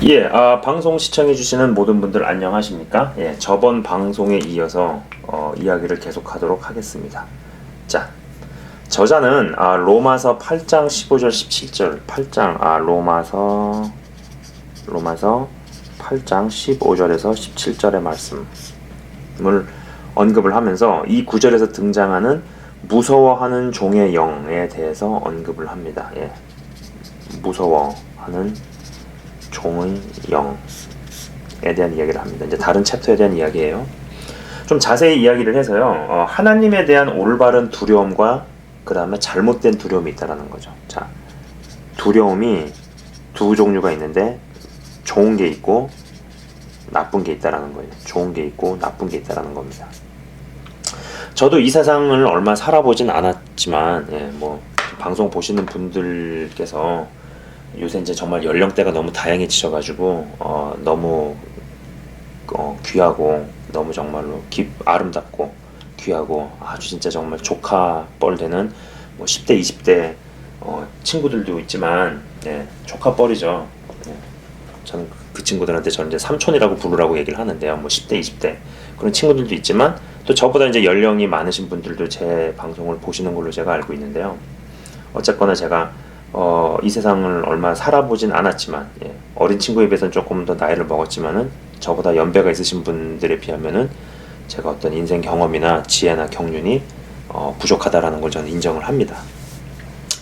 예, 방송 시청해주시는 모든 분들 안녕하십니까? 예, 저번 방송에 이어서 이야기를 계속하도록 하겠습니다. 자, 저자는 로마서 8장 15절 17절 8장 로마서 8장 15절에서 17절의 말씀을 언급을 하면서 이 구절에서 등장하는 무서워하는 종의 영에 대해서 언급을 합니다. 예, 무서워하는 종의 영에 대한 이야기를 합니다. 이제 다른 챕터에 대한 이야기예요. 좀 자세히 이야기를 해서요. 하나님에 대한 올바른 두려움과 그 다음에 잘못된 두려움이 있다라는 거죠. 자, 두려움이 두 종류가 있는데 좋은 게 있고 나쁜 게 있다라는 거예요. 좋은 게 있고 나쁜 게 있다라는 겁니다. 저도 이 세상을 얼마 살아보진 않았지만, 뭐 방송 보시는 분들께서 요새 이제 정말 연령대가 너무 다양해지셔가지고 너무 귀하고 너무 정말로 아름답고 귀하고 아주 진짜 정말 조카 뻘 되는 뭐 10대 20대 친구들도 있지만 조카 뻘이죠. 저는 그 친구들한테 저는 이제 삼촌이라고 부르라고 얘기를 하는데요. 뭐 10대 20대 그런 친구들도 있지만 또 저보다 이제 연령이 많으신 분들도 제 방송을 보시는 걸로 제가 알고 있는데요. 어쨌거나 제가 이 세상을 얼마 살아보진 않았지만 어린 친구에 비해서는 조금 더 나이를 먹었지만은 저보다 연배가 있으신 분들에 비하면은 제가 어떤 인생 경험이나 지혜나 경륜이 부족하다라는 걸 저는 인정을 합니다.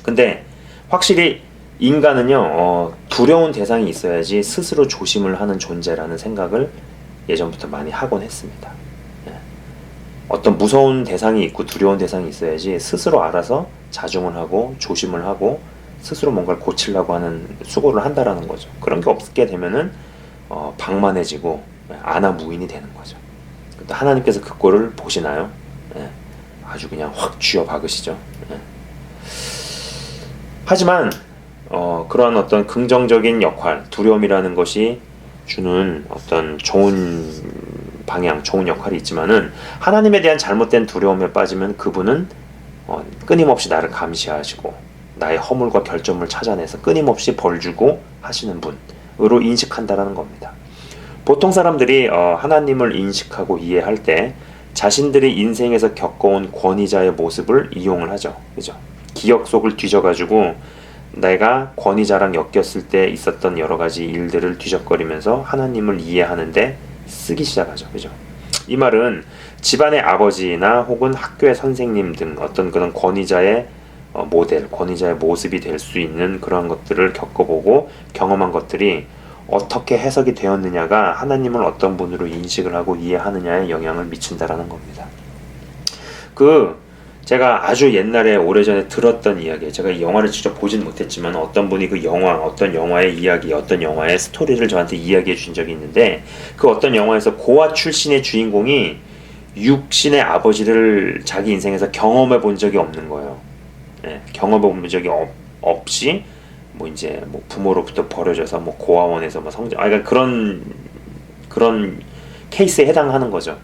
근데 확실히 인간은요 두려운 대상이 있어야지 스스로 조심을 하는 존재라는 생각을 예전부터 많이 하곤 했습니다. 어떤 무서운 대상이 있고 두려운 대상이 있어야지 스스로 알아서 자중을 하고 조심을 하고 스스로 뭔가를 고치려고 하는 수고를 한다라는 거죠. 그런 게 없게 되면은 방만해지고 안하무인이 되는 거죠. 근데 하나님께서 그 꼴을 보시나요? 아주 그냥 확 쥐어 박으시죠. 하지만 그런 어떤 긍정적인 역할, 두려움이라는 것이 주는 어떤 좋은 방향, 좋은 역할이 있지만은 하나님에 대한 잘못된 두려움에 빠지면 그분은 끊임없이 나를 감시하시고 나의 허물과 결점을 찾아내서 끊임없이 벌주고 하시는 분으로 인식한다라는 겁니다. 보통 사람들이 하나님을 인식하고 이해할 때 자신들이 인생에서 겪어온 권위자의 모습을 이용을 하죠. 그죠? 기억 속을 뒤져가지고 내가 권위자랑 엮였을 때 있었던 여러 가지 일들을 뒤적거리면서 하나님을 이해하는데 쓰기 시작하죠. 그죠? 이 말은 집안의 아버지나 혹은 학교의 선생님 등 어떤 그런 권위자의 모델, 권위자의 모습이 될 수 있는 그런 것들을 겪어보고 경험한 것들이 어떻게 해석이 되었느냐가 하나님을 어떤 분으로 인식을 하고 이해하느냐에 영향을 미친다라는 겁니다. 제가 아주 옛날에 오래전에 들었던 이야기, 제가 이 영화를 직접 보진 못했지만 어떤 분이 어떤 영화의 이야기, 어떤 영화의 스토리를 저한테 이야기해 주신 적이 있는데 그 어떤 영화에서 고아 출신의 주인공이 육신의 아버지를 자기 인생에서 경험해 본 적이 없는 거예요. 경험해 본 적이 없이 뭐 이제 뭐 부모로부터 버려져서 뭐 고아원에서 뭐 그러니까 그런 케이스에 해당하는 거죠.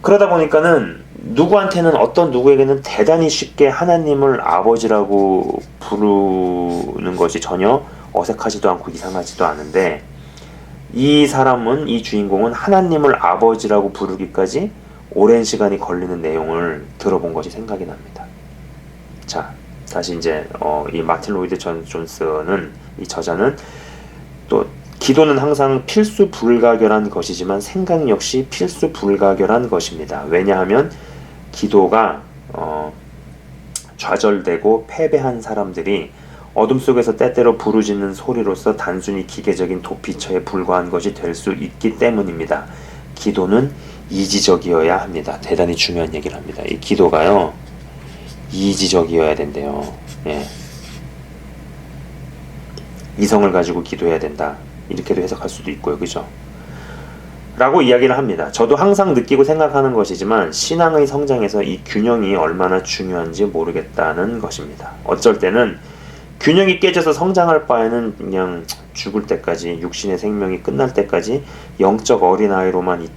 그러다 보니까는 누구에게는 대단히 쉽게 하나님을 아버지라고 부르는 것이 전혀 어색하지도 않고 이상하지도 않은데 이 주인공은 하나님을 아버지라고 부르기까지 오랜 시간이 걸리는 내용을 들어본 것이 생각이 납니다. 자, 다시 이제 이 마틴 로이드 존스는 이 저자는 또 기도는 항상 필수 불가결한 것이지만 생각 역시 필수 불가결한 것입니다. 왜냐하면 기도가 좌절되고 패배한 사람들이 어둠 속에서 때때로 부르짖는 소리로서 단순히 기계적인 도피처에 불과한 것이 될 수 있기 때문입니다. 기도는 이지적이어야 합니다. 대단히 중요한 얘기를 합니다. 이 기도가요 이지적이어야 된대요. 이성을 가지고 기도해야 된다. 이렇게도 해석할 수도 있고요. 그죠? 라고 이야기를 합니다. 저도 항상 느끼고 생각하는 것이지만 신앙의 성장에서 이 균형이 얼마나 중요한지 모르겠다는 것입니다. 어쩔 때는 균형이 깨져서 성장할 바에는 그냥 죽을 때까지 육신의 생명이 끝날 때까지 영적 어린아이로만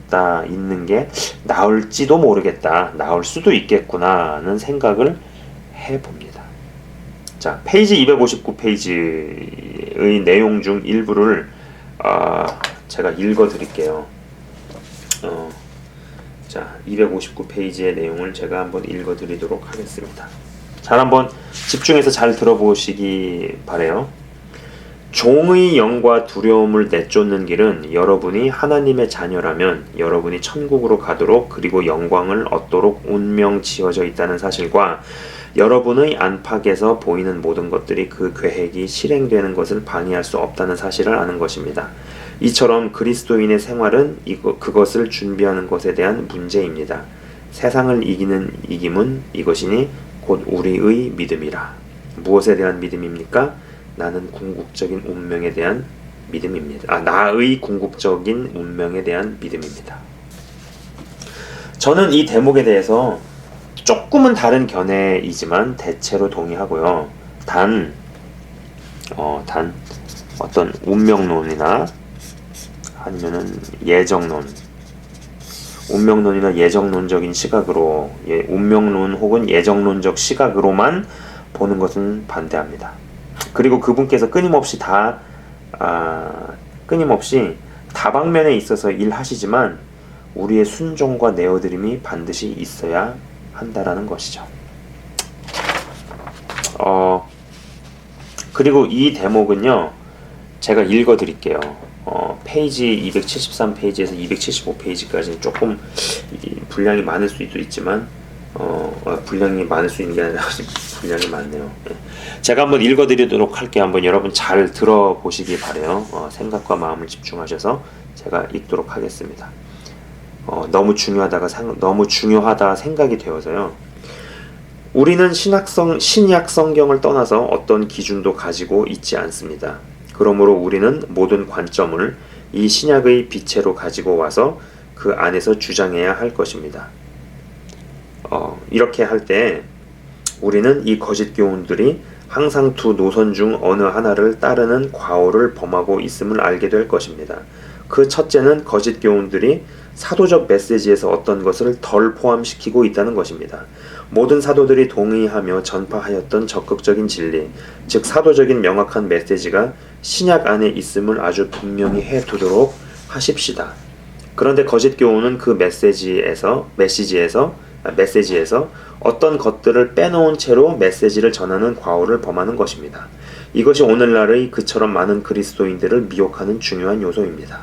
있는 게 나을지도 모르겠다. 나을 수도 있겠구나는 생각을 해봅니다. 자, 페이지 259페이지에 페이지의 내용 중 일부를 제가 읽어 드릴게요. 자, 259페이지의 내용을 제가 한번 읽어 드리도록 하겠습니다. 잘 한번 집중해서 잘 들어보시기 바래요. 종의 영과 두려움을 내쫓는 길은 여러분이 하나님의 자녀라면 여러분이 천국으로 가도록 그리고 영광을 얻도록 운명 지어져 있다는 사실과 여러분의 안팎에서 보이는 모든 것들이 그 계획이 실행되는 것을 방해할 수 없다는 사실을 아는 것입니다. 이처럼 그리스도인의 생활은 그것을 준비하는 것에 대한 문제입니다. 세상을 이기는 이김은 이것이니 곧 우리의 믿음이라. 무엇에 대한 믿음입니까? 나는 궁극적인 운명에 대한 믿음입니다. 나의 궁극적인 운명에 대한 믿음입니다. 저는 이 대목에 대해서 조금은 다른 견해이지만 대체로 동의하고요. 단 어떤 운명론이나 아니면은 운명론이나 예정론적인 시각으로 운명론 혹은 예정론적 시각으로만 보는 것은 반대합니다. 그리고 그분께서 끊임없이 다방면에 있어서 일하시지만 우리의 순종과 내어드림이 반드시 있어야 한다라는 것이죠. 그리고 이 대목은요, 제가 읽어 드릴게요. 페이지 273페이지에서 275페이지까지는 조금 분량이 많을 수도 있지만 분량이 많을 수 있는 게 아니라 분량이 많네요. 제가 한번 읽어 드리도록 할게요. 한번 여러분 잘 들어보시기 바래요. 생각과 마음을 집중하셔서 제가 읽도록 하겠습니다. 너무 중요하다 생각이 되어서요. 우리는 신약 성경을 떠나서 어떤 기준도 가지고 있지 않습니다. 그러므로 우리는 모든 관점을 이 신약의 빛으로 가지고 와서 그 안에서 주장해야 할 것입니다. 이렇게 할 때 우리는 이 거짓 교훈들이 항상 두 노선 중 어느 하나를 따르는 과오를 범하고 있음을 알게 될 것입니다. 그 첫째는 거짓 교훈들이 사도적 메시지에서 어떤 것을 덜 포함시키고 있다는 것입니다. 모든 사도들이 동의하며 전파하였던 적극적인 진리, 즉 사도적인 명확한 메시지가 신약 안에 있음을 아주 분명히 해두도록 하십시다. 그런데 거짓 교훈은 그 메시지에서 어떤 것들을 빼놓은 채로 메시지를 전하는 과오를 범하는 것입니다. 이것이 오늘날의 그처럼 많은 그리스도인들을 미혹하는 중요한 요소입니다.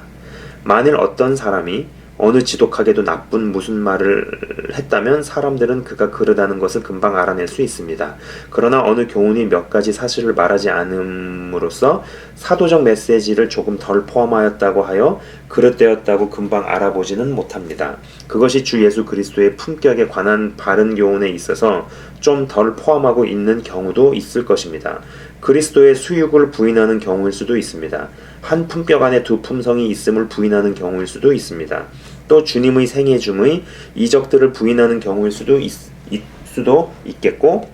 만일 어떤 사람이 어느 지독하게도 나쁜 무슨 말을 했다면 사람들은 그가 그러다는 것을 금방 알아낼 수 있습니다. 그러나 어느 교훈이 몇 가지 사실을 말하지 않음으로써 사도적 메시지를 조금 덜 포함하였다고 하여 그릇되었다고 금방 알아보지는 못합니다. 그것이 주 예수 그리스도의 품격에 관한 바른 교훈에 있어서 좀 덜 포함하고 있는 경우도 있을 것입니다. 그리스도의 수육을 부인하는 경우일 수도 있습니다. 한 품격 안에 두 품성이 있음을 부인하는 경우일 수도 있습니다. 또 주님의 생애줌의 이적들을 부인하는 경우일 수도 있겠고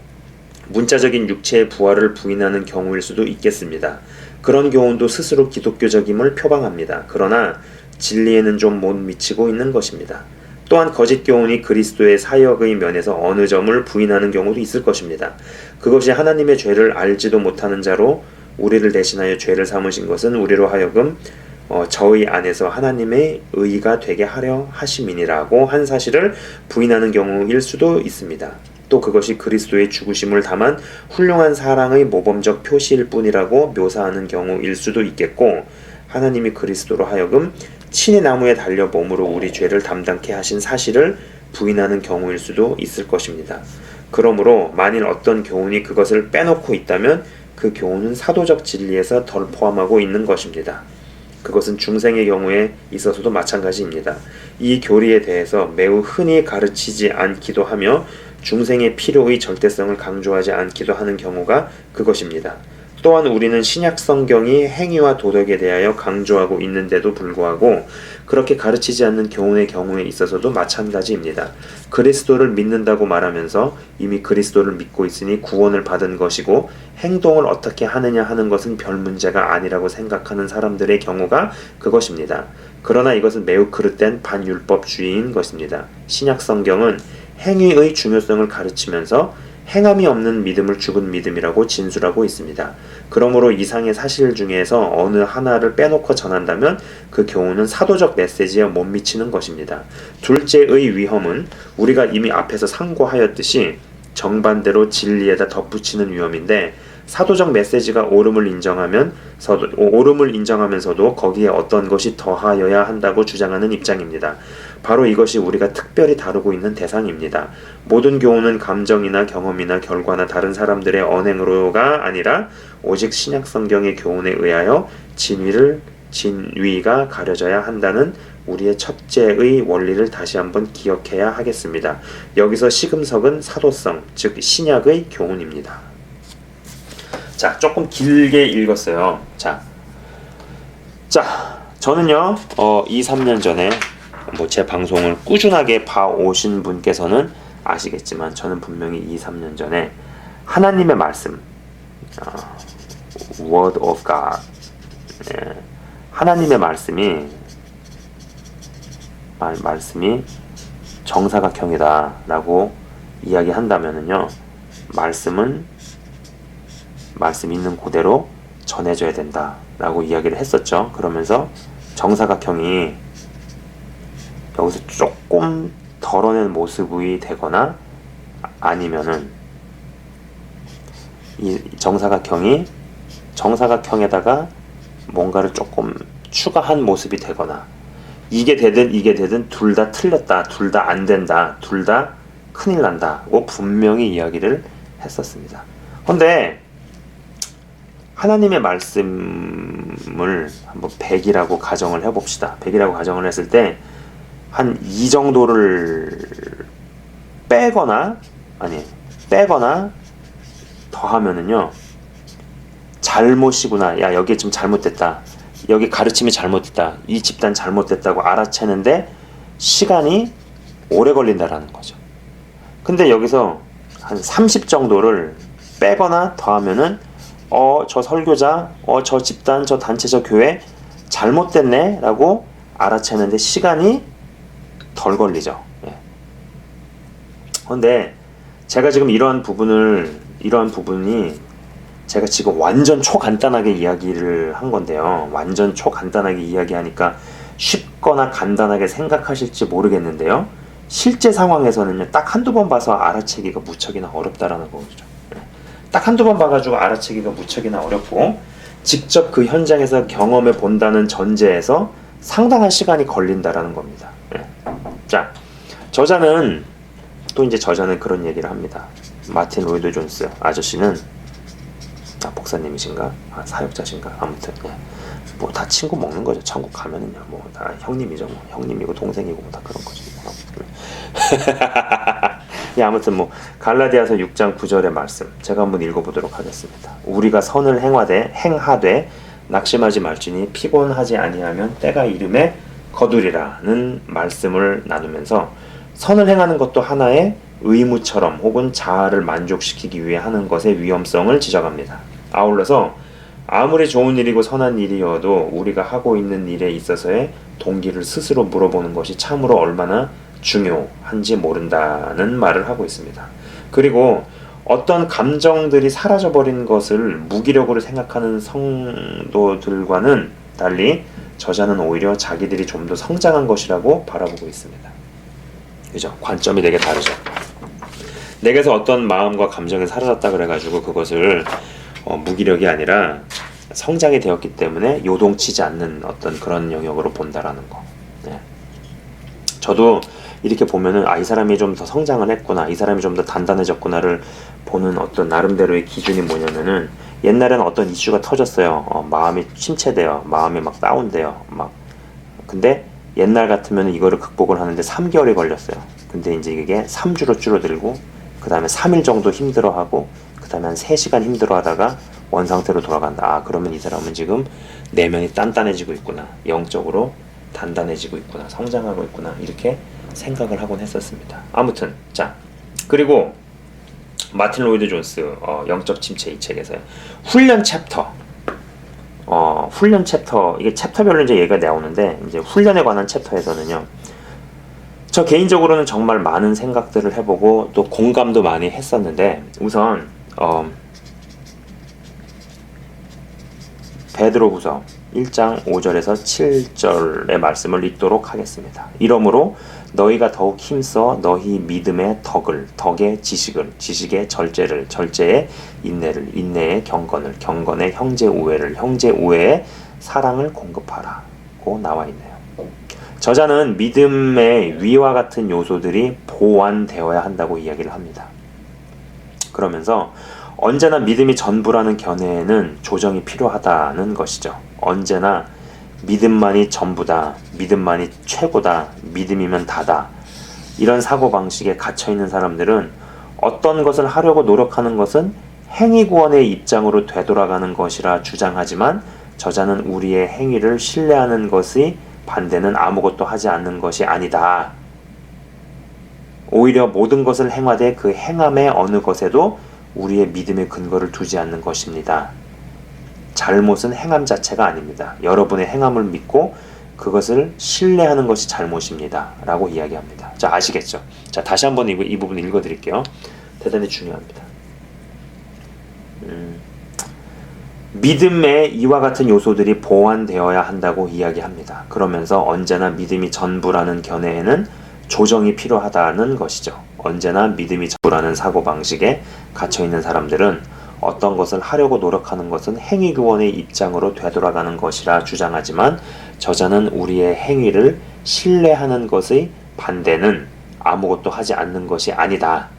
문자적인 육체의 부활을 부인하는 경우일 수도 있겠습니다. 그런 교훈도 스스로 기독교적임을 표방합니다. 그러나 진리에는 좀 못 미치고 있는 것입니다. 또한 거짓 교훈이 그리스도의 사역의 면에서 어느 점을 부인하는 경우도 있을 것입니다. 그것이 하나님의 죄를 알지도 못하는 자로 우리를 대신하여 죄를 삼으신 것은 우리로 하여금 저희 안에서 하나님의 의가 되게 하려 하심이니라고 한 사실을 부인하는 경우일 수도 있습니다. 또 그것이 그리스도의 죽으심을 담은 훌륭한 사랑의 모범적 표시일 뿐이라고 묘사하는 경우일 수도 있겠고, 하나님이 그리스도로 하여금 친히 나무에 달려 몸으로 우리 죄를 담당케 하신 사실을 부인하는 경우일 수도 있을 것입니다. 그러므로 만일 어떤 교훈이 그것을 빼놓고 있다면 그 교훈은 사도적 진리에서 덜 포함하고 있는 것입니다. 그것은 중생의 경우에 있어서도 마찬가지입니다. 이 교리에 대해서 매우 흔히 가르치지 않기도 하며 중생의 필요의 절대성을 강조하지 않기도 하는 경우가 그것입니다. 또한 우리는 신약 성경이 행위와 도덕에 대하여 강조하고 있는데도 불구하고 그렇게 가르치지 않는 교훈의 경우에 있어서도 마찬가지입니다. 그리스도를 믿는다고 말하면서 이미 그리스도를 믿고 있으니 구원을 받은 것이고 행동을 어떻게 하느냐 하는 것은 별 문제가 아니라고 생각하는 사람들의 경우가 그것입니다. 그러나 이것은 매우 그릇된 반율법주의인 것입니다. 신약 성경은 행위의 중요성을 가르치면서 행함이 없는 믿음을 죽은 믿음이라고 진술하고 있습니다. 그러므로 이상의 사실 중에서 어느 하나를 빼놓고 전한다면 그 교훈은 사도적 메시지에 못 미치는 것입니다. 둘째의 위험은 우리가 이미 앞에서 상고하였듯이 정반대로 진리에다 덧붙이는 위험인데, 사도적 메시지가 옳음을 인정하면서도 거기에 어떤 것이 더하여야 한다고 주장하는 입장입니다. 바로 이것이 우리가 특별히 다루고 있는 대상입니다. 모든 교훈은 감정이나 경험이나 결과나 다른 사람들의 언행으로가 아니라 오직 신약성경의 교훈에 의하여 진위가 가려져야 한다는 우리의 첫째의 원리를 다시 한번 기억해야 하겠습니다. 여기서 시금석은 사도성, 즉 신약의 교훈입니다. 자, 조금 길게 읽었어요. 자, 저는요, 2, 3년 전에 제 방송을 꾸준하게 봐오신 분께서는 아시겠지만, 저는 분명히 2, 3년 전에 하나님의 말씀, Word of God, 하나님의 말씀이 정사각형이다라고 이야기한다면은요, 말씀 있는 그대로 전해져야 된다라고 이야기를 했었죠. 그러면서 정사각형이 여기서 조금 덜어낸 모습이 되거나 아니면은 이 정사각형에다가 뭔가를 조금 추가한 모습이 되거나, 이게 되든 둘 다 틀렸다, 둘 다 안 된다, 둘 다 큰일 난다고 분명히 이야기를 했었습니다. 근데 하나님의 말씀을 한번 100이라고 가정을 해봅시다. 100이라고 가정을 했을 때 한 이 정도를 빼거나 더하면은요, 잘못이구나, 야 여기 좀 잘못됐다, 여기 가르침이 잘못됐다, 이 집단 잘못됐다고 알아채는데 시간이 오래 걸린다라는 거죠. 근데 여기서 한 30 정도를 빼거나 더하면은 저 설교자, 저 집단, 저 단체, 저 교회 잘못됐네 라고 알아채는데 시간이 덜 걸리죠. 예. 근데 제가 지금 이러한 부분이 제가 지금 완전 초간단하게 이야기를 한 건데요. 완전 초간단하게 이야기하니까 쉽거나 간단하게 생각하실지 모르겠는데요. 실제 상황에서는요, 딱 한두 번 봐서 알아채기가 무척이나 어렵다라는 거죠. 딱 한두 번 봐가지고 알아채기가 무척이나 어렵고, 직접 그 현장에서 경험해 본다는 전제에서 상당한 시간이 걸린다라는 겁니다. 자, 저자는 그런 얘기를 합니다. 마틴 로이드 존스 아저씨는 목사님이신가? 사역자신가? 아무튼 뭐 다 친구 먹는 거죠. 천국 가면은요, 뭐 다 형님이죠. 뭐 형님이고 동생이고 뭐 다 그런 거죠. 아무튼 뭐 갈라디아서 6장 9절의 말씀 제가 한번 읽어보도록 하겠습니다. 우리가 선을 행하되 낙심하지 말지니 피곤하지 아니하면 때가 이름에 거두리라는 말씀을 나누면서, 선을 행하는 것도 하나의 의무처럼 혹은 자아를 만족시키기 위해 하는 것의 위험성을 지적합니다. 아울러서 아무리 좋은 일이고 선한 일이어도 우리가 하고 있는 일에 있어서의 동기를 스스로 물어보는 것이 참으로 얼마나 중요한지 모른다는 말을 하고 있습니다. 그리고 어떤 감정들이 사라져버린 것을 무기력으로 생각하는 성도들과는 달리 저자는 오히려 자기들이 좀 더 성장한 것이라고 바라보고 있습니다. 그죠? 관점이 되게 다르죠. 내게서 어떤 마음과 감정이 사라졌다 그래가지고 그것을 무기력이 아니라 성장이 되었기 때문에 요동치지 않는 어떤 그런 영역으로 본다라는 거. 네. 저도 이렇게 보면은 이 사람이 좀 더 성장을 했구나, 이 사람이 좀 더 단단해졌구나를 보는 어떤 나름대로의 기준이 뭐냐면은, 옛날에는 어떤 이슈가 터졌어요. 마음이 침체돼요. 마음이 막 다운돼요. 근데 옛날 같으면 이거를 극복을 하는데 3개월이 걸렸어요. 근데 이제 이게 3주로 줄어들고, 그 다음에 3일 정도 힘들어하고, 그 다음에 한 3시간 힘들어하다가 원상태로 돌아간다. 그러면 이 사람은 지금 내면이 단단해지고 있구나, 영적으로 단단해지고 있구나, 성장하고 있구나, 이렇게 생각을 하곤 했었습니다. 아무튼 그리고 마틴 로이드 존스 영적 침체 이 책에서 훈련 챕터, 이게 챕터별로 이제 얘기가 나오는데, 이제 훈련에 관한 챕터에서는요, 저 개인적으로는 정말 많은 생각들을 해보고 또 공감도 많이 했었는데, 우선 베드로후서 1장 5절에서 7절의 말씀을 읽도록 하겠습니다. 이러므로 너희가 더욱 힘써 너희 믿음의 덕의 지식의 절제를, 절제의 인내를, 인내의 경건을, 경건의 형제 우애를, 형제 우애의 사랑을 공급하라고 나와 있네요. 저자는 믿음의 위와 같은 요소들이 보완되어야 한다고 이야기를 합니다. 그러면서 언제나 믿음이 전부라는 견해에는 조정이 필요하다는 것이죠. 언제나 믿음만이 전부다, 믿음만이 최고다, 믿음이면 다다, 이런 사고방식에 갇혀있는 사람들은 어떤 것을 하려고 노력하는 것은 행위구원의 입장으로 되돌아가는 것이라 주장하지만, 저자는 우리의 행위를 신뢰하는 것의 반대는 아무것도 하지 않는 것이 아니다. 오히려 모든 것을 행하되 그 행함의 어느 것에도 우리의 믿음의 근거를 두지 않는 것입니다. 잘못은 행함 자체가 아닙니다. 여러분의 행함을 믿고 그것을 신뢰하는 것이 잘못입니다. 라고 이야기합니다. 자, 아시겠죠? 자, 다시 한번 이 부분 읽어드릴게요. 대단히 중요합니다. 믿음의 이와 같은 요소들이 보완되어야 한다고 이야기합니다. 그러면서 언제나 믿음이 전부라는 견해에는 조정이 필요하다는 것이죠. 언제나 믿음이 전부라는 사고방식에 갇혀있는 사람들은 어떤 것을 하려고 노력하는 것은 행위구원의 입장으로 되돌아가는 것이라 주장하지만, 저자는 우리의 행위를 신뢰하는 것의 반대는 아무것도 하지 않는 것이 아니다.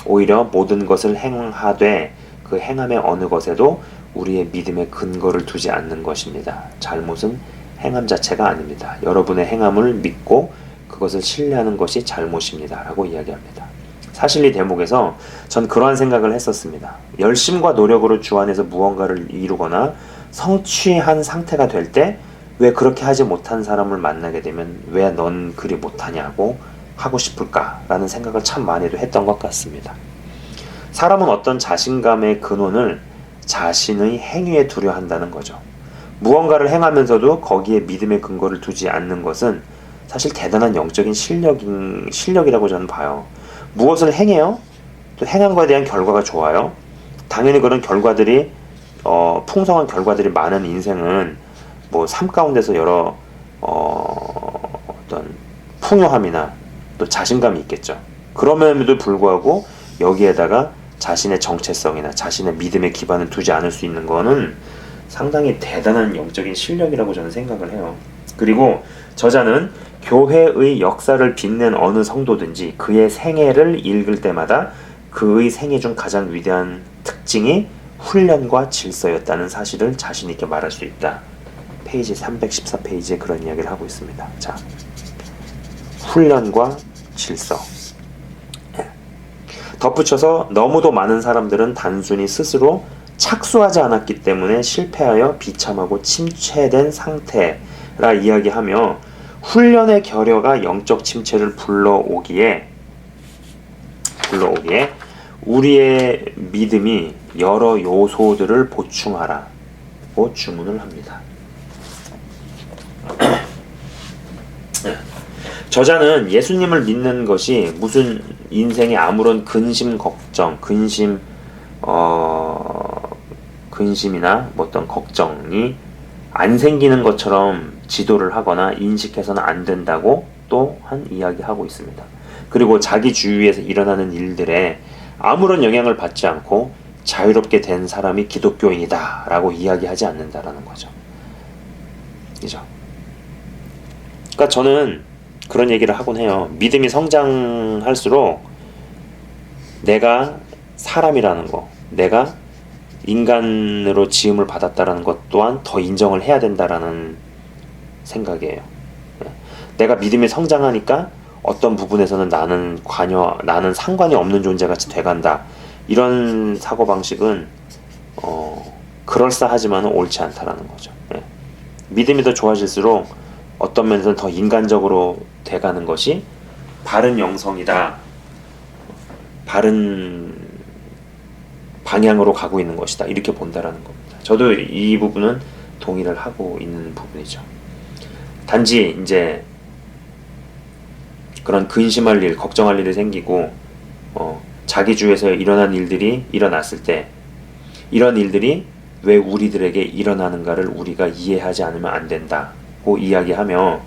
오히려 모든 것을 행하되 그 행함의 어느 것에도 우리의 믿음의 근거를 두지 않는 것입니다. 잘못은 행함 자체가 아닙니다. 여러분의 행함을 믿고 그것을 신뢰하는 것이 잘못입니다. 라고 이야기합니다. 사실 이 대목에서 전 그러한 생각을 했었습니다. 열심과 노력으로 주 안에서 무언가를 이루거나 성취한 상태가 될 때 왜 그렇게 하지 못한 사람을 만나게 되면 왜 넌 그리 못하냐고 하고 싶을까라는 생각을 참 많이도 했던 것 같습니다. 사람은 어떤 자신감의 근원을 자신의 행위에 두려 한다는 거죠. 무언가를 행하면서도 거기에 믿음의 근거를 두지 않는 것은 사실 대단한 영적인 실력이라고 저는 봐요. 무엇을 행해요? 또 행한 것에 대한 결과가 좋아요. 당연히 그런 결과들이 풍성한 결과들이 많은 인생은 뭐 삶 가운데서 여러 어떤 풍요함이나 또 자신감이 있겠죠. 그럼에도 불구하고 여기에다가 자신의 정체성이나 자신의 믿음의 기반을 두지 않을 수 있는 거는 상당히 대단한 영적인 실력이라고 저는 생각을 해요. 그리고 저자는 교회의 역사를 빛낸 어느 성도든지 그의 생애를 읽을 때마다 그의 생애 중 가장 위대한 특징이 훈련과 질서였다는 사실을 자신 있게 말할 수 있다. 페이지 314페이지에 그런 이야기를 하고 있습니다. 자, 훈련과 질서. 덧붙여서 너무도 많은 사람들은 단순히 스스로 착수하지 않았기 때문에 실패하여 비참하고 침체된 상태라 이야기하며, 훈련의 결여가 영적 침체를 불러오기에 우리의 믿음이 여러 요소들을 보충하라고 주문을 합니다. 저자는 예수님을 믿는 것이 무슨 인생에 아무런 근심이나 뭐 어떤 걱정이 안 생기는 것처럼 지도를 하거나 인식해서는 안 된다고 또한 이야기하고 있습니다. 그리고 자기 주위에서 일어나는 일들에 아무런 영향을 받지 않고 자유롭게 된 사람이 기독교인이다 라고 이야기하지 않는다라는 거죠. 그죠? 그러니까 저는 그런 얘기를 하곤 해요. 믿음이 성장할수록 내가 사람이라는 거, 내가 인간으로 지음을 받았다라는 것 또한 더 인정을 해야 된다라는 생각이에요. 내가 믿음이 성장하니까 어떤 부분에서는 나는 상관이 없는 존재같이 돼간다. 이런 사고방식은 그럴싸하지만 옳지 않다라는 거죠. 믿음이 더 좋아질수록 어떤 면에서는 더 인간적으로 돼가는 것이 바른 영성이다, 바른 방향으로 가고 있는 것이다, 이렇게 본다라는 겁니다. 저도 이 부분은 동의를 하고 있는 부분이죠. 단지 이제 그런 근심할 일, 걱정할 일이 생기고 자기 주위에서 일어난 일들이 일어났을 때 이런 일들이 왜 우리들에게 일어나는가를 우리가 이해하지 않으면 안 된다고 이야기하며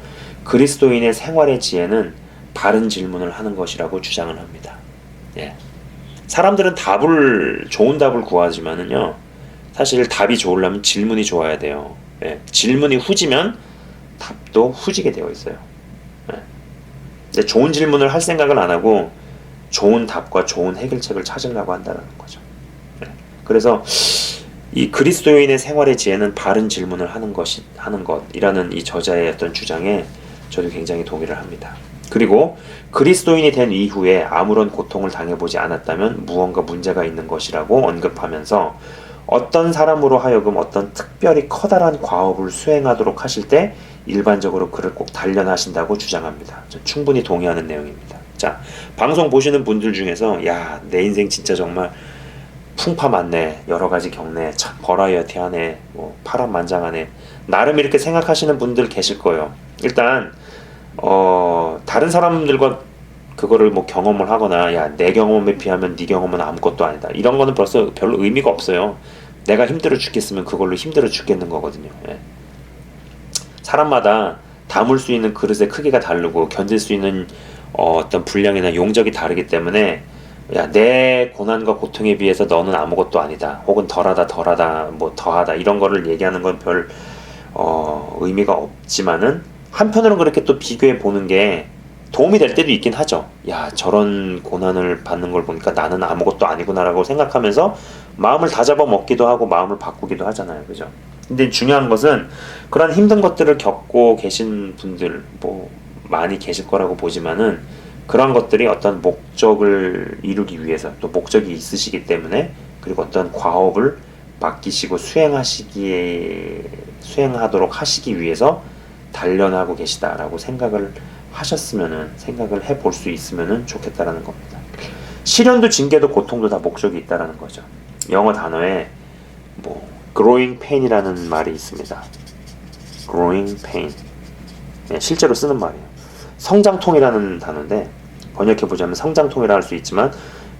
그리스도인의 생활의 지혜는 바른 질문을 하는 것이라고 주장을 합니다. 예. 사람들은 좋은 답을 구하지만은요, 사실 답이 좋으려면 질문이 좋아야 돼요. 예. 질문이 후지면 답도 후지게 되어 있어요. 예. 근데 좋은 질문을 할 생각을 안 하고 좋은 답과 좋은 해결책을 찾으려고 한다는 거죠. 예. 그래서 이 그리스도인의 생활의 지혜는 바른 질문을 하는 것이라는 이 저자의 어떤 주장에 저도 굉장히 동의를 합니다. 그리고 그리스도인이 된 이후에 아무런 고통을 당해보지 않았다면 무언가 문제가 있는 것이라고 언급하면서 어떤 사람으로 하여금 어떤 특별히 커다란 과업을 수행하도록 하실 때 일반적으로 그를 꼭 단련하신다고 주장합니다. 저 충분히 동의하는 내용입니다. 자, 방송 보시는 분들 중에서 야, 내 인생 진짜 정말 풍파 많네, 여러 가지 겪네, 참 버라이어티하네, 뭐 파란만장하네, 나름 이렇게 생각하시는 분들 계실 거예요. 일단 다른 사람들과 그거를 뭐 경험을 하거나 야, 내 경험에 비하면 네 경험은 아무것도 아니다, 이런 거는 벌써 별로 의미가 없어요. 내가 힘들어 죽겠으면 그걸로 힘들어 죽겠는 거거든요. 예. 사람마다 담을 수 있는 그릇의 크기가 다르고 견딜 수 있는 어떤 분량이나 용적이 다르기 때문에 야, 내 고난과 고통에 비해서 너는 아무것도 아니다, 혹은 덜하다, 뭐 더하다, 이런 거를 얘기하는 건 별 의미가 없지만은 한편으로는 그렇게 또 비교해 보는 게 도움이 될 때도 있긴 하죠. 야, 저런 고난을 받는 걸 보니까 나는 아무것도 아니구나라고 생각하면서 마음을 다잡아 먹기도 하고 마음을 바꾸기도 하잖아요. 그죠? 근데 중요한 것은 그런 힘든 것들을 겪고 계신 분들 뭐 많이 계실 거라고 보지만은 그런 것들이 어떤 목적을 이루기 위해서, 또 목적이 있으시기 때문에, 그리고 어떤 과업을 맡기시고 수행하도록 하시기 위해서 단련하고 계시다라고 생각을 해볼 수 있으면은 좋겠다라는 겁니다. 시련도 징계도 고통도 다 목적이 있다라는 거죠. 영어 단어에 뭐 growing pain이라는 말이 있습니다. growing pain. 네, 실제로 쓰는 말이에요. 성장통이라는 단어인데 번역해보자면 성장통이라 할 수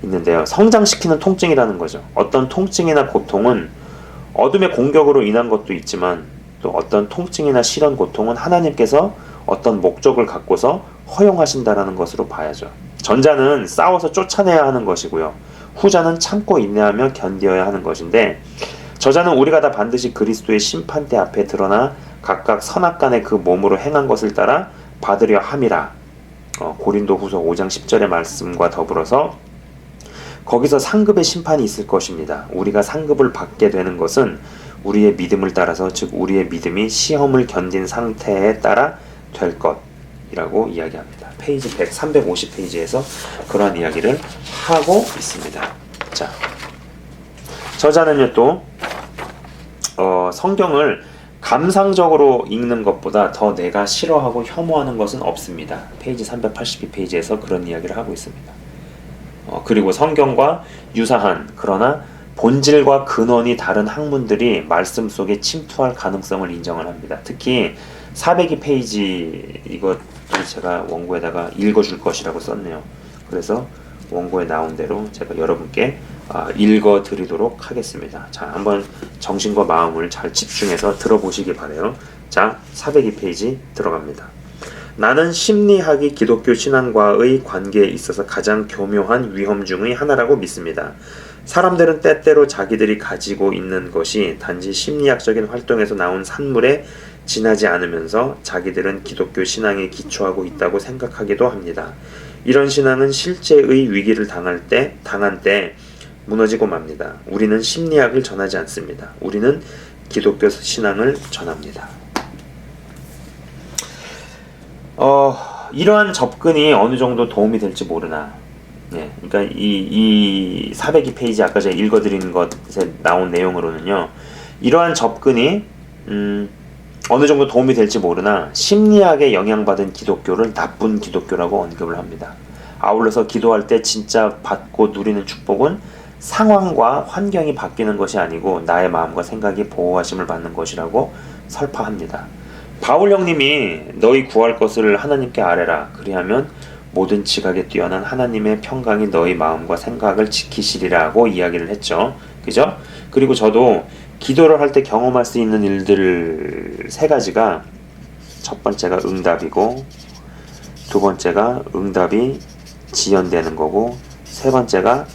있는데요. 성장시키는 통증이라는 거죠. 어떤 통증이나 고통은 어둠의 공격으로 인한 것도 있지만 또 어떤 통증이나 시련, 고통은 하나님께서 어떤 목적을 갖고서 허용하신다라는 것으로 봐야죠. 전자는 싸워서 쫓아내야 하는 것이고요. 후자는 참고 인내하며 견디어야 하는 것인데, 저자는 우리가 다 반드시 그리스도의 심판대 앞에 드러나 각각 선악간에 그 몸으로 행한 것을 따라 받으려 함이라. 고린도후서 5장 10절의 말씀과 더불어서 거기서 상급의 심판이 있을 것입니다. 우리가 상급을 받게 되는 것은 우리의 믿음을 따라서, 즉 우리의 믿음이 시험을 견딘 상태에 따라 될 것이라고 이야기합니다. 페이지 350페이지에서 그러한 이야기를 하고 있습니다. 자, 저자는요 또 성경을 감상적으로 읽는 것보다 더 내가 싫어하고 혐오하는 것은 없습니다. 페이지 382페이지에서 그런 이야기를 하고 있습니다. 그리고 성경과 유사한 그러나 본질과 근원이 다른 학문들이 말씀 속에 침투할 가능성을 인정을 합니다. 특히 402페이지 이것도 제가 원고에다가 읽어줄 것이라고 썼네요. 그래서 원고에 나온 대로 제가 여러분께 읽어드리도록 하겠습니다. 자, 한번 정신과 마음을 잘 집중해서 들어보시기 바래요. 자, 402페이지 들어갑니다. 나는 심리학이 기독교 신앙과의 관계에 있어서 가장 교묘한 위험 중의 하나라고 믿습니다. 사람들은 때때로 자기들이 가지고 있는 것이 단지 심리학적인 활동에서 나온 산물에 지나지 않으면서 자기들은 기독교 신앙에 기초하고 있다고 생각하기도 합니다. 이런 신앙은 실제의 위기를 당한 때 무너지고 맙니다. 우리는 심리학을 전하지 않습니다. 우리는 기독교 신앙을 전합니다. 이러한 접근이 어느 정도 도움이 될지 모르나, 네, 그러니까 이 402페이지 아까 제가 읽어드린 것에 나온 내용으로는요, 이러한 접근이 어느 정도 도움이 될지 모르나 심리학에 영향받은 기독교를 나쁜 기독교라고 언급을 합니다. 아울러서 기도할 때 진짜 받고 누리는 축복은 상황과 환경이 바뀌는 것이 아니고 나의 마음과 생각이 보호하심을 받는 것이라고 설파합니다. 바울 형님이 너희 구할 것을 하나님께 아뢰라, 그리하면 모든 지각에 뛰어난 하나님의 평강이 너희 마음과 생각을 지키시리라고 이야기를 했죠. 그죠? 그리고 저도 기도를 할 때 경험할 수 있는 일들 세 가지가, 첫 번째가 응답이고, 두 번째가 응답이 지연되는 거고, 세 번째가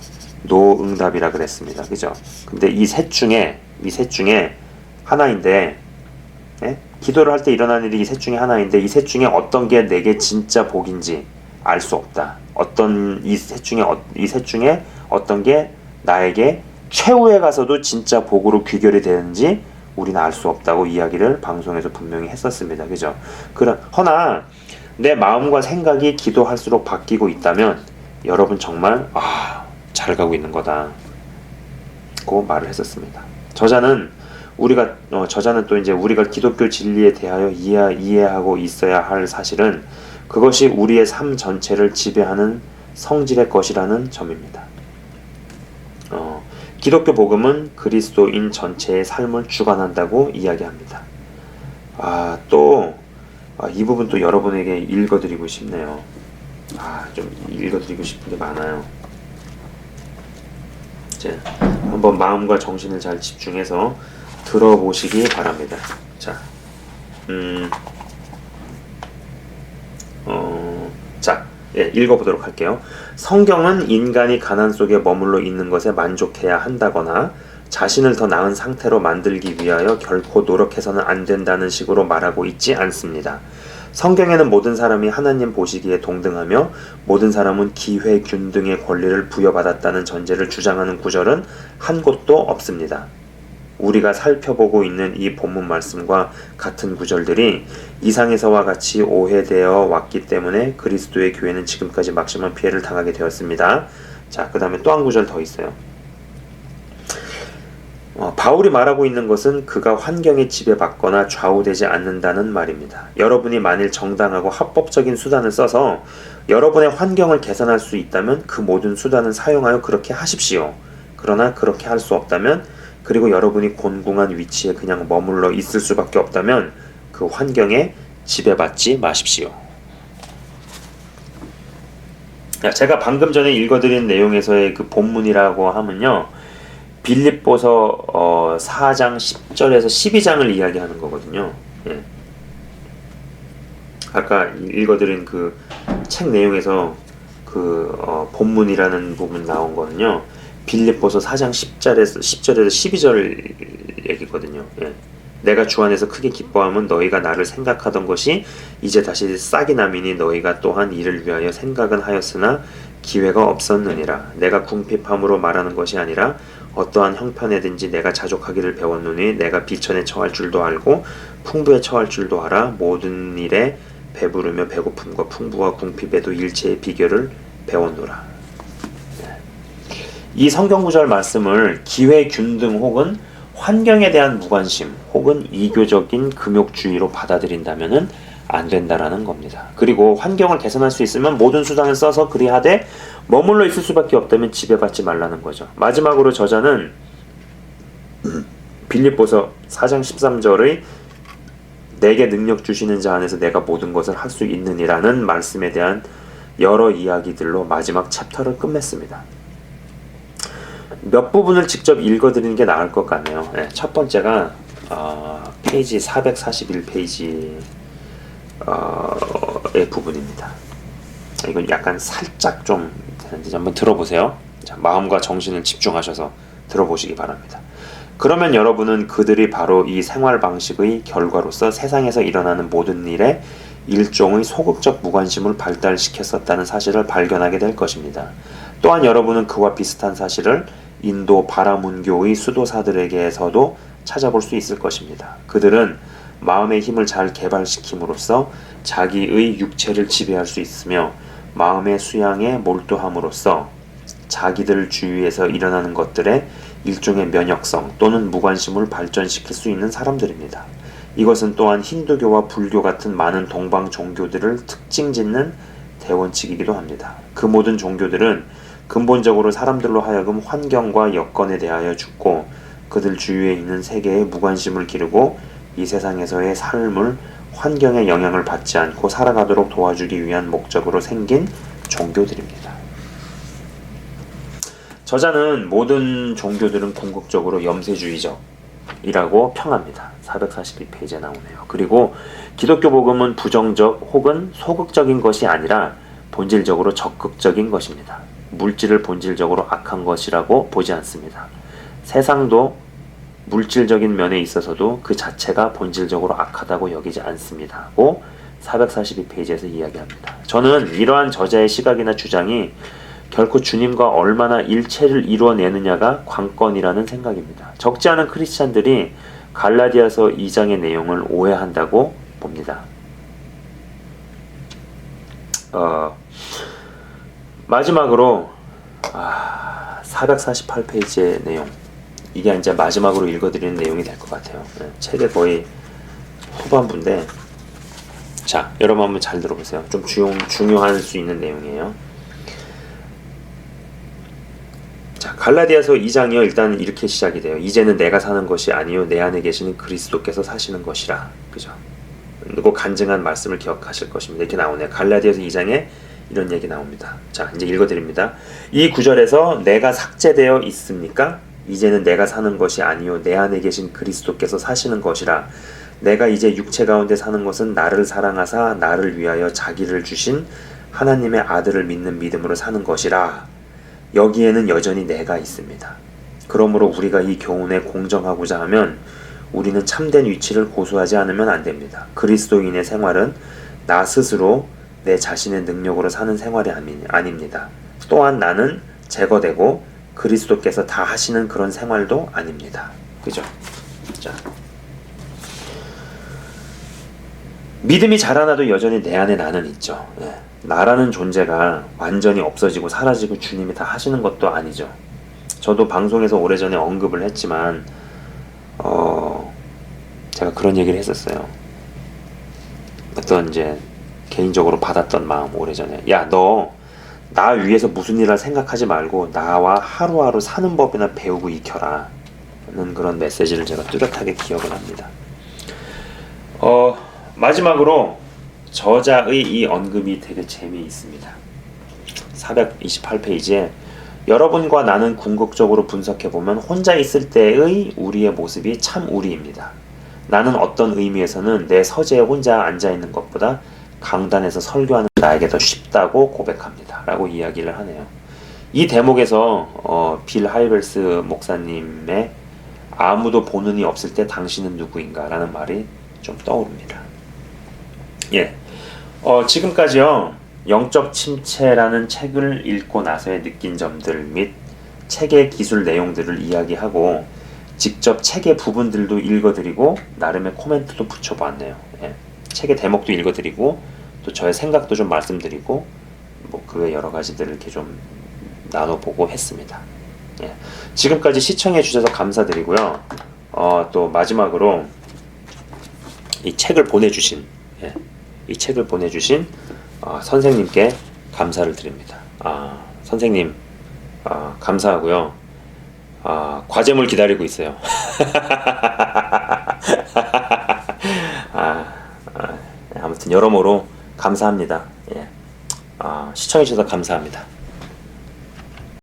노응답이라 그랬습니다. 그죠? 근데 이 셋 중에 하나인데, 예? 기도를 할 때 일어나는 일이 이 셋 중에 하나인데, 이 셋 중에 어떤 게 내게 진짜 복인지 알 수 없다. 이 셋 중에 어떤 게 나에게 최후에 가서도 진짜 복으로 귀결이 되는지 우리는 알 수 없다고 이야기를 방송에서 분명히 했었습니다. 그죠? 허나 내 마음과 생각이 기도할수록 바뀌고 있다면 여러분 정말 잘 가고 있는 거다 고 말을 했었습니다. 저자는 또 이제 우리가 기독교 진리에 대하여 이해하고 있어야 할 사실은 그것이 우리의 삶 전체를 지배하는 성질의 것이라는 점입니다. 기독교 복음은 그리스도인 전체의 삶을 주관한다고 이야기합니다. 이 부분 또 여러분에게 읽어드리고 싶네요. 좀 읽어드리고 싶은 게 많아요. 이제 한번 마음과 정신을 잘 집중해서 들어보시기 바랍니다. 자, 읽어보도록 할게요. 성경은 인간이 가난 속에 머물러 있는 것에 만족해야 한다거나 자신을 더 나은 상태로 만들기 위하여 결코 노력해서는 안 된다는 식으로 말하고 있지 않습니다. 성경에는 모든 사람이 하나님 보시기에 동등하며 모든 사람은 기회 균등의 권리를 부여받았다는 전제를 주장하는 구절은 한 곳도 없습니다. 우리가 살펴보고 있는 이 본문 말씀과 같은 구절들이 이상에서와 같이 오해되어 왔기 때문에 그리스도의 교회는 지금까지 막심한 피해를 당하게 되었습니다. 자, 그 다음에 또 한 구절 더 있어요. 바울이 말하고 있는 것은 그가 환경에 지배받거나 좌우되지 않는다는 말입니다. 여러분이 만일 정당하고 합법적인 수단을 써서 여러분의 환경을 개선할 수 있다면 그 모든 수단을 사용하여 그렇게 하십시오. 그러나 그렇게 할 수 없다면, 그리고 여러분이 곤궁한 위치에 그냥 머물러 있을 수밖에 없다면 그 환경에 지배받지 마십시오. 제가 방금 전에 읽어드린 내용에서의 그 본문이라고 하면요, 빌립보서 4장 10절에서 12장을 이야기하는 거거든요. 예. 아까 읽어드린 그 책 내용에서 본문이라는 부분 나온 거는요, 빌립보서 4장 10절에서 12절 얘기거든요. 예. 내가 주 안에서 크게 기뻐함은 너희가 나를 생각하던 것이 이제 다시 싹이 나미니 너희가 또한 이를 위하여 생각은 하였으나 기회가 없었느니라. 내가 궁핍함으로 말하는 것이 아니라 어떠한 형편에든지 내가 자족하기를 배웠노니 내가 비천에 처할 줄도 알고 풍부에 처할 줄도 알아. 모든 일에 배부르며 배고픔과 풍부와 궁핍에도 일체의 비결을 배웠노라. 이 성경구절 말씀을 기회 균등 혹은 환경에 대한 무관심 혹은 이교적인 금욕주의로 받아들인다면은 안 된다라는 겁니다. 그리고 환경을 개선할 수 있으면 모든 수단을 써서 그리하되 머물러 있을 수밖에 없다면 지배받지 말라는 거죠. 마지막으로 저자는 빌립보서 4장 13절의 내게 능력 주시는 자 안에서 내가 모든 것을 할 수 있느니라는 말씀에 대한 여러 이야기들로 마지막 챕터를 끝맺습니다. 몇 부분을 직접 읽어드리는 게 나을 것 같네요. 네, 첫 번째가 페이지 441페이지의 부분입니다. 이건 약간 살짝 좀 되는데 한번 들어보세요. 자, 마음과 정신을 집중하셔서 들어보시기 바랍니다. 그러면 여러분은 그들이 바로 이 생활 방식의 결과로서 세상에서 일어나는 모든 일에 일종의 소극적 무관심을 발달시켰었다는 사실을 발견하게 될 것입니다. 또한 여러분은 그와 비슷한 사실을 인도 바라문교의 수도사들에게서도 찾아볼 수 있을 것입니다. 그들은 마음의 힘을 잘 개발시킴으로써 자기의 육체를 지배할 수 있으며 마음의 수양에 몰두함으로써 자기들 주위에서 일어나는 것들에 일종의 면역성 또는 무관심을 발전시킬 수 있는 사람들입니다. 이것은 또한 힌두교와 불교 같은 많은 동방 종교들을 특징짓는 대원칙이기도 합니다. 그 모든 종교들은 근본적으로 사람들로 하여금 환경과 여건에 대하여 죽고 그들 주위에 있는 세계에 무관심을 기르고 이 세상에서의 삶을 환경의 영향을 받지 않고 살아가도록 도와주기 위한 목적으로 생긴 종교들입니다. 저자는 모든 종교들은 궁극적으로 염세주의적이라고 평합니다. 442페이지에 나오네요. 그리고 기독교 복음은 부정적 혹은 소극적인 것이 아니라 본질적으로 적극적인 것입니다. 물질을 본질적으로 악한 것이라고 보지 않습니다. 세상도 물질적인 면에 있어서도 그 자체가 본질적으로 악하다고 여기지 않습니다.고 442페이지에서 이야기합니다. 저는 이러한 저자의 시각이나 주장이 결코 주님과 얼마나 일체를 이루어내느냐가 관건이라는 생각입니다. 적지 않은 크리스찬들이 갈라디아서 2장의 내용을 오해한다고 봅니다. 마지막으로 448페이지의 내용, 이게 이제 마지막으로 읽어드리는 내용이 될 것 같아요. 책의 거의 후반부인데, 자, 여러분 한번 잘 들어보세요. 좀 중요할 수 있는 내용이에요. 자, 갈라디아서 2장이요. 일단 이렇게 시작이 돼요. 이제는 내가 사는 것이 아니요 내 안에 계시는 그리스도께서 사시는 것이라. 그죠? 그리고 간증한 말씀을 기억하실 것입니다. 이렇게 나오네요. 갈라디아서 2장에 이런 얘기 나옵니다. 자, 이제 읽어드립니다. 이 구절에서 내가 삭제되어 있습니까? 이제는 내가 사는 것이 아니요 내 안에 계신 그리스도께서 사시는 것이라. 내가 이제 육체 가운데 사는 것은 나를 사랑하사 나를 위하여 자기를 주신 하나님의 아들을 믿는 믿음으로 사는 것이라. 여기에는 여전히 내가 있습니다. 그러므로 우리가 이 교훈에 공정하고자 하면 우리는 참된 위치를 고수하지 않으면 안 됩니다. 그리스도인의 생활은 나 스스로 내 자신의 능력으로 사는 생활이 아닙니다. 또한 나는 제거되고 그리스도께서 다 하시는 그런 생활도 아닙니다. 그죠? 자, 믿음이 자라나도 여전히 내 안에 나는 있죠. 나라는 존재가 완전히 없어지고 사라지고 주님이 다 하시는 것도 아니죠. 저도 방송에서 오래전에 언급을 했지만 제가 그런 얘기를 했었어요. 어떤 이제 개인적으로 받았던 마음, 오래전에, 야, 너 나 위해서 무슨 일을 생각하지 말고 나와 하루하루 사는 법이나 배우고 익혀라 는 그런 메시지를 제가 뚜렷하게 기억을 합니다. 마지막으로 저자의 이 언급이 되게 재미있습니다. 428페이지에 여러분과 나는 궁극적으로 분석해보면 혼자 있을 때의 우리의 모습이 참 우리입니다. 나는 어떤 의미에서는 내 서재에 혼자 앉아있는 것보다 강단에서 설교하는 나에게 더 쉽다고 고백합니다. 라고 이야기를 하네요. 이 대목에서 빌 하이벨스 목사님의 아무도 보는 이 없을 때 당신은 누구인가 라는 말이 좀 떠오릅니다. 예, 지금까지요 영적 침체라는 책을 읽고 나서의 느낀 점들 및 책의 기술 내용들을 이야기하고 직접 책의 부분들도 읽어드리고 나름의 코멘트도 붙여보았네요. 예. 책의 대목도 읽어드리고 또 저의 생각도 좀 말씀드리고 뭐 그 외 여러 가지들을 이렇게 좀 나눠보고 했습니다. 예. 지금까지 시청해 주셔서 감사드리고요. 또 마지막으로 이 책을 보내주신 선생님께 감사를 드립니다. 선생님 감사하고요. 과제물 기다리고 있어요. 아무튼 여러모로 감사합니다. 예. 시청해주셔서 감사합니다.